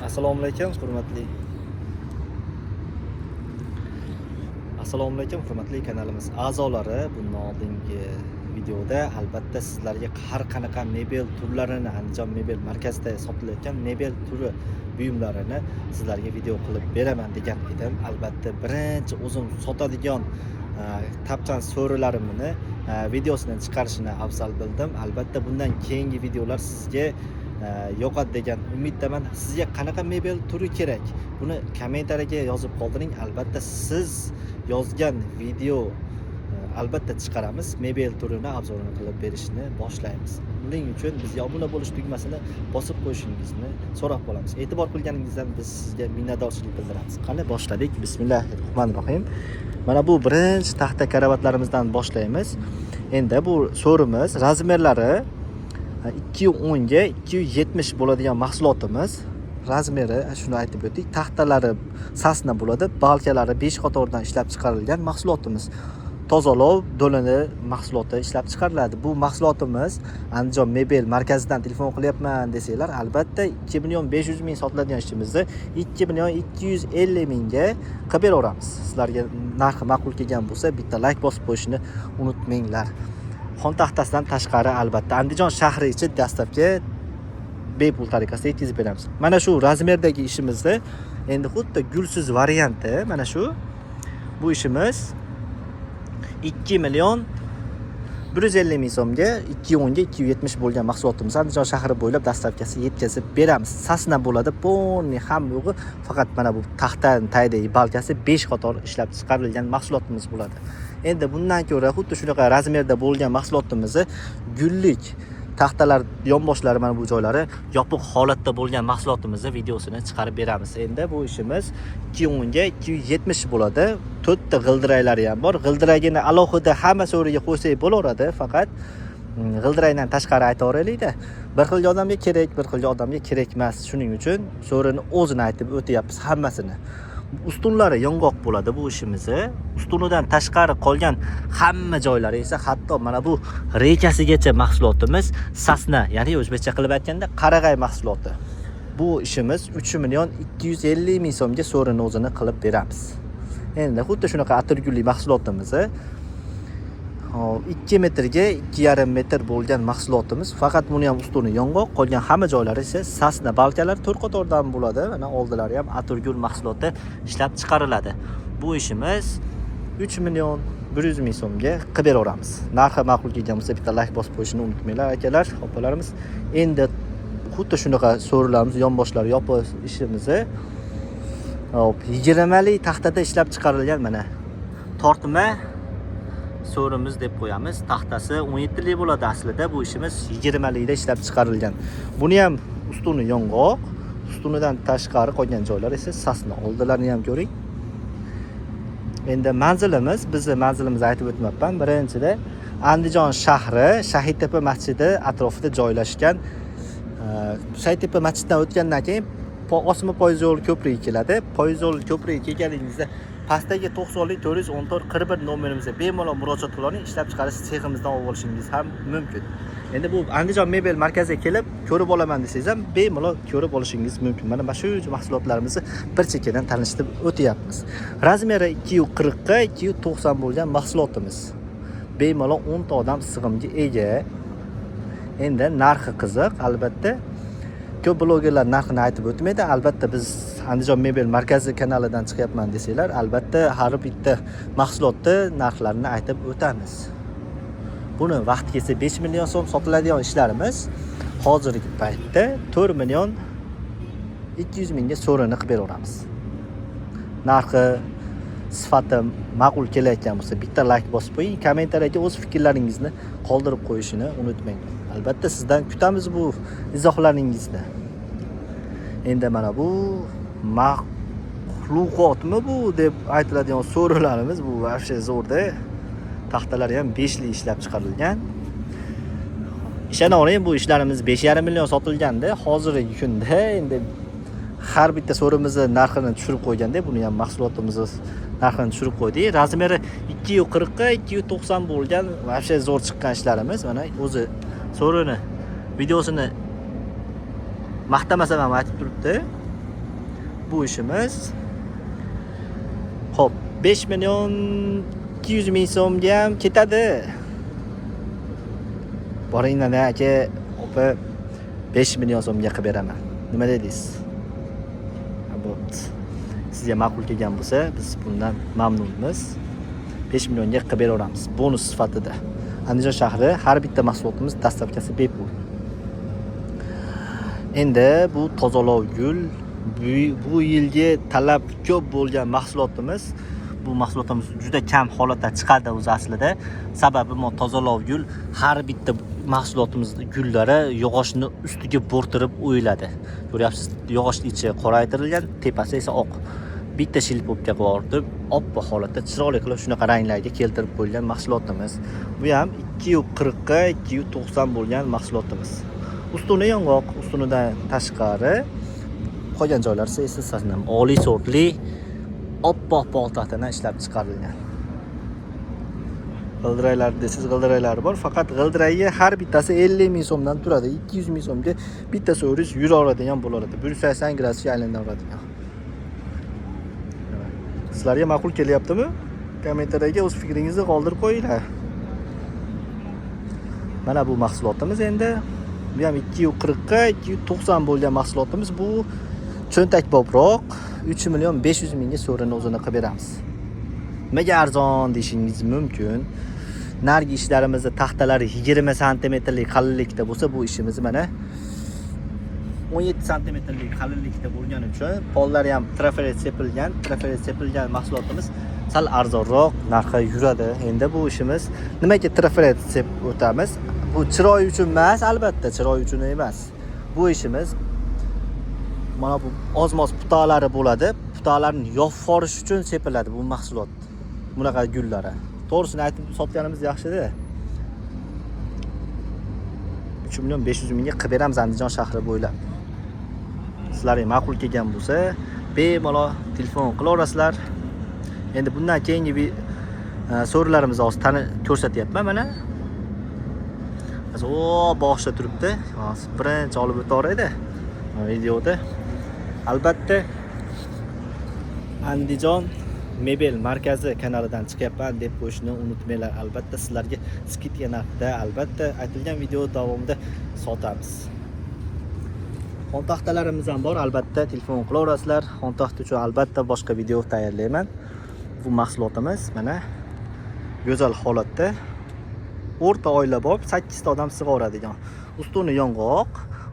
Assalomu alaykum hurmatli kanalimiz a'zolari. Bundan oldingi videoda albatta sizlarga har qanaqa mebel turlarini, Andijon mebel markazida sotilayotgan mebel turi buyumlarini sizlarga video qilib beraman degan edim. Albatta birinchi o'zim sotadigan tapchan so'rilarimni videosini chiqarishni afzal bildim. Albatta bundan keyingi videolar sizga yoqadi degan umiddaman. Sizga qanaqa mebel turi kerak? Buni kommentariyaga yozib qoldiring. Albatta siz yozgan video albatta chiqaramiz. Mebel turini obzorini qilib berishni boshlaymiz. Buning uchun bizga obuna bo'lish tugmasini bosib qo'yishingizni so'rab qolamiz. E'tibor qilganingizdan biz sizga minnatdorchilik bildiramiz. Qani boshladik. Bismillahirrohmanirrohim. Mana bu birinchi taxta karavotlarimizdan boshlaymiz. Endi bu so'rimiz razmerlari 210 ga 270 bo'ladigan mahsulotimiz. Razmeri shuni aytib o'tdik. Taxtalari sasna bo'ladi, balkalari 5 qatordan ishlab chiqarilgan mahsulotimiz. Tozalov do'lini mahsuloti ishlab chiqariladi. Bu mahsulotimiz Andijon mebel markazidan telefon qilyapman desanglar, albatta 2.500.000 sotiladigan ishimizni 2.250.000 ga qilib beraveramiz. Sizlarga narxi ma'qul kelgan bo'lsa, bitta like bosib qo'yishni unutmanglar. Xon taxtasidan tashqari albatta Andijon shahri ichi dastlabki bepul tariqasida yetkazib beramiz. Mana shu razmerdagi ishimizni endi xuddi gulsiz varianti, mana shu bu ishimiz 2.150.000 so'mga 210 ga 270 bo'lgan mahsulotimiz Andijon shahri bo'ylab dastlabkasi yetkazib beramiz. Sasna bo'ladi, ponni ham yo'g'i, faqat mana bu taxta taydagi balkasi 5 qator ishlab chiqarilgan mahsulotimiz bo'ladi. Endi bundan ko'ra xuddi shunaqa razmerda bo'lgan mahsulotimizni gullik taxtalar yonboshlari mana bu joylari yopiq holatda bo'lgan mahsulotimizni videosini chiqarib beramiz. Endi bu ishimiz 210 ga 270 bo'ladi. 4 ta g'ildiraylari ham bor. G'ildiragini alohida hamma so'riga qo'ysak bo'laveradi, faqat g'ildiraydan tashqari aytaveraylik-da. Bir xil odamga kerak, bir xil odamga kerak emas. Shuning uchun so'rini o'zini aytib o'tyapmiz hammasini. Ustunlari yong'oq bo'ladi bu ishimizni. Ustunidan tashqari qolgan hamma joylari esa hatto mana bu rekasigacha mahsulotimiz sasna, ya'ni o'zbekcha qilib aytganda qarag'ay mahsuloti. Bu ishimiz 3.250.000 so'mga so'rini o'zini qilib beramiz. Endi xuddi shunaqa atirgulli mahsulotimizni 2 metrga 2,5 metr bo'lgan mahsulotimiz. Faqat buni ham ustuni yong'oq, qolgan hamma joylari esa sasna balkalar 4 qatordan bo'ladi. Mana oldilari ham atirgul mahsuloti ishlab chiqariladi. Bu ishimiz 3.100.000 so'mga qilib beraveramiz. Narxi ma'qul kelgan bo'lsa bitta like bosib qo'yishni unutmanglar akalar, opalarimiz. Endi xuddi shunaqa so'rilarimiz yonboshlari yopiq ishimizni 20 li taxtada ishlab chiqarilgan mana tortma so'rimiz deb qo'yamiz. Taxtasi 17 li bo'ladi aslida. Bu ishimiz 20 likda ishlab chiqarilgan. Buni ham ustuni yong'oq, ustunidan tashqari qolgan joylar esa sasna. Oldilarini ham ko'ring. Endi bizning manzilimizni aytib o'tmoqman. Birinchida Andijon shahri Shahidtepa masjidi atrofida joylashgan. Shahidtepa masjididan o'tgandan keyin Osma poyezd ko'prigi keladi. Poyezd ko'prigi kelganingizda pastdagi 90-414-41 nomerimizga bemalol murojaat qiling, ishlab chiqarish seximizdan olib olishingiz ham mumkin. Endi bu Andijon mebel markaziga kelib ko'rib olaman desangiz ham bemalol ko'rib olishingiz mumkin. Mana shu mahsulotlarimizni bir chekkadan tanishtirib o'tyapmiz. Razmeri 240 ga 290 bo'lgan mahsulotimiz. Bemalol 10 ta odam sig'imga ega. Endi narxi qiziq, albatta. Ko'p blogerlar narxini aytib o'tmaydi. Albatta biz Andijon mebel markazi kanalidan chiqyapman desanglar, albatta har bitta mahsulotni narxlarini aytib o'tamiz. Buni vaqti kelsa 5 million so'm sotiladigan ishlarimiz hozirgi paytda 4.200.000 ga so'rini qilib beraveramiz. Narxi, sifati ma'qul kelayotgan bo'lsa bitta like bosib qo'ying, kommentariyaga o'z fikrlaringizni qoldirib qo'yishni unutmang. Albatta sizdan kutamiz bu izohlaringizni. Endi mana bu maxluqotmi bu deb aytiladigan so'rilarimiz bu vashshe zo'rda. Taxtalari ham 5 li ishlab chiqarilgan. Ishonavering, bu ishlarimiz 5,5 million sotilganda, hozirgi kunda endi har bitta so'rimizni narxini tushirib qo'yganda, buni ham mahsulotimizni narxini tushirib qo'ydik. Razmeri 240 ga 290 bo'lgan vashshe zo'r chiqqan ishlarimiz. Mana o'zi so'rini videosini maqtamasam ham aytib turibdi. bu ishimiz. Xo'p, 5 million 200 ming so'mga ham ketadi. Boringlar aka, opa 5 million so'mga qilib beraman. Nima dedingiz? Sizga ma'qul kelgan bo'lsa, biz bundan mamnunmiz. 5 millionga qilib beraveramiz. Bonus sifatida. Andijon shahri har bitta mahsulotimiz dastavkasi bepul. Endi bu tozalovgul bu yilgi talab ko'p bo'lgan mahsulotimiz. Bu mahsulotimiz juda kam holatda chiqadi o'zi aslida. Sababi tozalovgul har bitta mahsulotimiz gullari yog'ochni ustiga bo'rtirib o'yiladi. Ko'ryapsiz, yog'och ichi qoraytirilgan, tepasi esa oq. Bitta shilpobga borib, oppoq holatda chiroyli qilib shunaqa ranglarga keltirib qo'yilgan mahsulotimiz. Bu ham 240 ga 290 bo'lgan mahsulotimiz. Ustuni yong'oq, ustunidan tashqari qolgan joylari esa sanam oliy sortli oppoq poltadan ishlab chiqarilgan. G'ildiraylar desiz, g'ildiraylari bor, faqat g'ildirayga har bittasi 50 ming so'mdan turadi. 200 ming so'mga bittasi o'rish yuraveradigan bo'lardi. 180 gradusga aylanaveradigan. Sizlarga ma'qul kelyaptimi? Kommentariyga o'z fikringizni qoldirib qo'yinglar. Mana bu mahsulotimiz endi. Bu ham 240 ga 290 bo'lgan mahsulotimiz. Bu cho'ntak bobroq 3 million 500 mingga so'rini o'zini qilib beramiz. Nimaga arzon deyishingiz mumkin. Nargi ishlarimizda taxtalari 20 santimetrlik qalinlikda bo'lsa, bu ishimiz mana 17 santimetrlik qalinlikda bo'lgani uchun pollari ham trafaret sepilgan mahsulotimiz sal arzonroq narxi yuradi. Endi bu ishimiz nimaga trafaret sep o'tamiz? Bu chiroy uchun emas, albatta chiroy uchun emas. Bu ishimiz mana bu ozmoz putolari bo'ladi. Putolarni yopib uchun sepiladi bu mahsulot. Bunaqa gullari. To'g'risini aytib sotganimiz yaxshi-da. 3 million 500 mingga qilib beramiz Andijon shahri bo'ylab. Sizlarga ma'qul kelgan bo'lsa, bemalol telefon qilaverasizlar. Endi bundan keyingi so'rlarimizni hozir ko'rsatyapman mana. Boshda turibdi. Birinchi olib o'taveraydi videoda. Albatta Andijon Mebel markazi kanalidan chiqyapman deb qo'yishni unutmanglar. Albatta sizlarga skidga narxda albatta aytilgan video davomida sotamiz. Kontaktlarimiz ham bor, albatta telefon qilaverasizlar. Kontakt uchun albatta boshqa video tayyorlayman. Bu mahsulotimiz mana go'zal holatda o'rta oilabop 8 ta odam sig'averadigan. Ustuni yong'oq,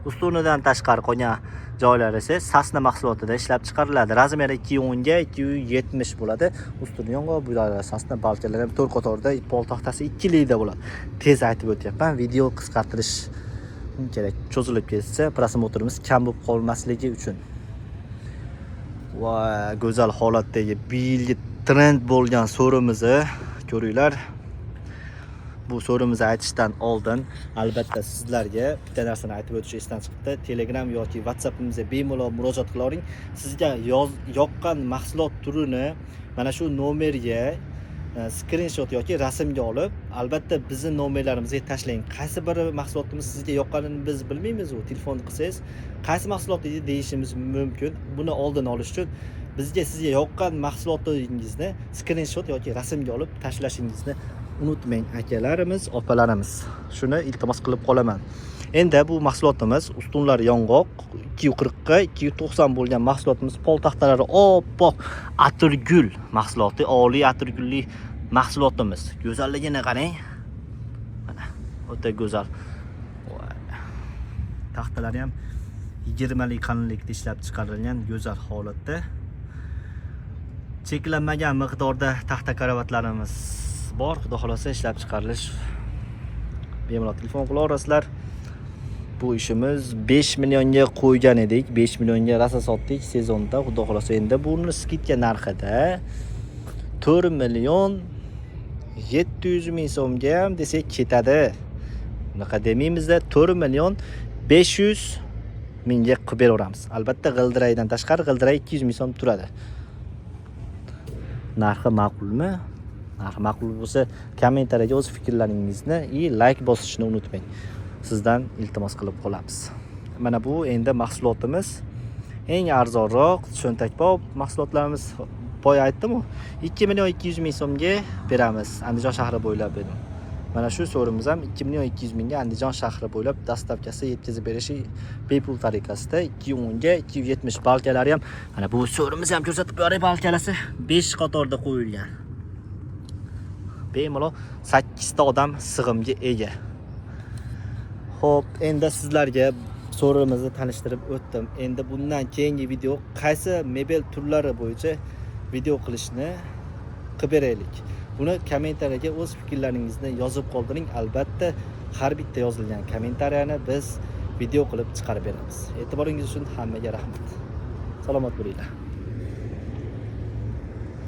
ustunidan tashqari qolgan joylari esa sasna mahsulotida ishlab chiqariladi. Razmeri 210 ga 270 bo'ladi. Ustuni yong'oq, bu sasna balkalari ham 4 qatorda, poltaxtasi 2 likda bo'ladi. Tez aytib o'tyapman, video qisqartirish kerak. Cho'zilib ketsa, prosmotrimiz kam bo'lib qolmasligi uchun. Va go'zal holatdagi bu yilgi trend bo'lgan so'rimizni ko'ringlar. Bu so'rimizni aytishdan oldin albatta sizlarga bitta narsani aytib o'tish esdan chiqibdi. Telegram yoki WhatsAppimizga bemalol murojaat qilavering. Sizga yoqqan mahsulot turini mana shu nomerga screenshot yoki rasmga olib, albatta bizning nomerlarimizga tashlang. Qaysi bir mahsulotimiz sizga yoqqanini biz bilmaymiz. U telefon qilsangiz, qaysi mahsulot deyishimiz mumkin. Buni oldin olish uchun sizga yoqqan mahsulotingizni screenshot yoki rasmga olib tashlashingizni unutmang akalarimiz, opalarimiz. Shuni iltimos qilib qolaman. Endi bu mahsulotimiz ustunlar yong'oq 240 ga 290 bo'lgan mahsulotimiz, poltaxtalari oppoq atirgul mahsuloti, oliy atirgulli mahsulotimiz. Go'zalligini qarang. Mana o'ta go'zal. Taxtalari ham 20 lik qalinlikda ishlab chiqarilgan go'zal holatda. Cheklanmagan miqdorda taxta karavotlarimiz bor. Xudo xolasa ishlab chiqarilish. Bemalol telefon qilaverasizlar. Bu ishimiz 5 millionga qo'ygan edik. 5 millionga rosa sotdik sezonda. Xudo xolasa endi buni skidga narxida 4 million 700 ming so'mga ham desak ketadi. Bunaqa demaymizda 4 million 500 mingga qilib beraveramiz. Albatta g'ildiraydan tashqari g'ildiray 200 ming so'm turadi. Narxi ma'qulmi? Narxi ma'qul bo'lsa, kommentariyaga o'z fikrlaringizni like bosishni unutmang. Sizdan iltimos qilib qolamiz. Mana bu endi mahsulotimiz eng arzonroq cho'ntakbop mahsulotlarimiz boya aytdim-ku 2 million 200 ming so'mga beramiz Andijon shahri bo'ylab dedim. Mana shu so'rimiz ham 2 million 200 mingga Andijon shahri bo'ylab dastavkasi yetkazib berishi bepul tariqasida 210 ga 270 balkalari ham mana bu so'rimiz ham ko'rsatib beray balkalasi 5 qatorda qo'yilgan. Bemalol 8 ta odam sig'imga ega. Xo'p, endi sizlarga so'rimizni tanishtirib o'tdim. Endi bundan keyingi video qaysi mebel turlari bo'yicha video qilishni qilib beraylik. Buni kommentariyaga o'z fikrlaringizni yozib qoldiring. Albatta, har bitta yozilgan kommentariyani biz video qilib chiqarib beramiz. E'tiboringiz uchun hammaga rahmat. Salomat bo'linglar.